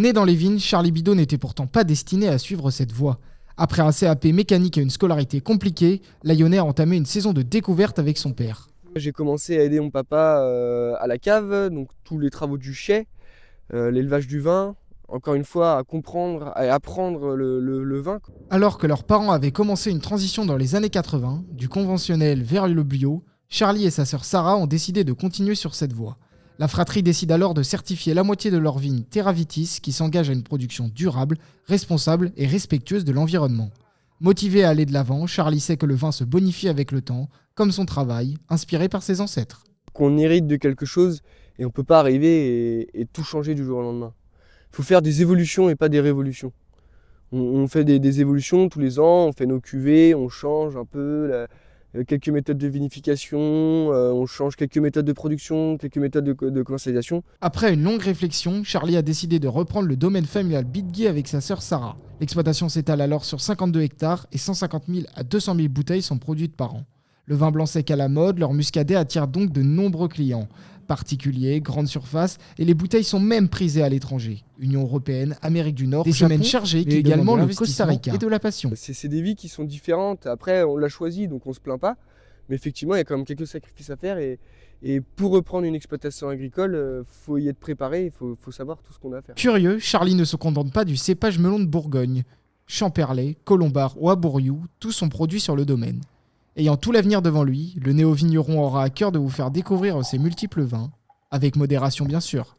Né dans les vignes, Charlie Bidault n'était pourtant pas destiné à suivre cette voie. Après un CAP mécanique et une scolarité compliquée, l'Aillonnais a entamé une saison de découverte avec son père. J'ai commencé à aider mon papa à la cave, donc tous les travaux du chai, l'élevage du vin, encore une fois à comprendre, à apprendre le vin. Alors que leurs parents avaient commencé une transition dans les années 80, du conventionnel vers le bio, Charlie et sa sœur Sarah ont décidé de continuer sur cette voie. La fratrie décide alors de certifier la moitié de leur vigne Terravitis qui s'engage à une production durable, responsable et respectueuse de l'environnement. Motivé à aller de l'avant, Charlie sait que le vin se bonifie avec le temps, comme son travail, inspiré par ses ancêtres. Qu'on hérite de quelque chose et on ne peut pas arriver et tout changer du jour au lendemain. Il faut faire des évolutions et pas des révolutions. On fait des évolutions tous les ans, on fait nos cuvées, on change un peu quelques méthodes de vinification, on change quelques méthodes de production, quelques méthodes de commercialisation. Après une longue réflexion, Charlie a décidé de reprendre le domaine familial Bitgui avec sa sœur Sarah. L'exploitation s'étale alors sur 52 hectares et 150 000 à 200 000 bouteilles sont produites par an. Le vin blanc sec à la mode, leur muscadet attire donc de nombreux clients. Particuliers, grandes surfaces, et les bouteilles sont même prisées à l'étranger. Union européenne, Amérique du Nord, des semaines chargées qui également le Costa Rica et de la passion. C'est des vies qui sont différentes. Après, on l'a choisi, donc on se plaint pas. Mais effectivement, il y a quand même quelques sacrifices à faire. Et pour reprendre une exploitation agricole, faut y être préparé, il faut savoir tout ce qu'on a à faire. Curieux, Charlie ne se contente pas du cépage melon de Bourgogne. Champerlé, Colombard ou Abouriou, tous sont produits sur le domaine. Ayant tout l'avenir devant lui, le néo-vigneron aura à cœur de vous faire découvrir ses multiples vins, avec modération bien sûr.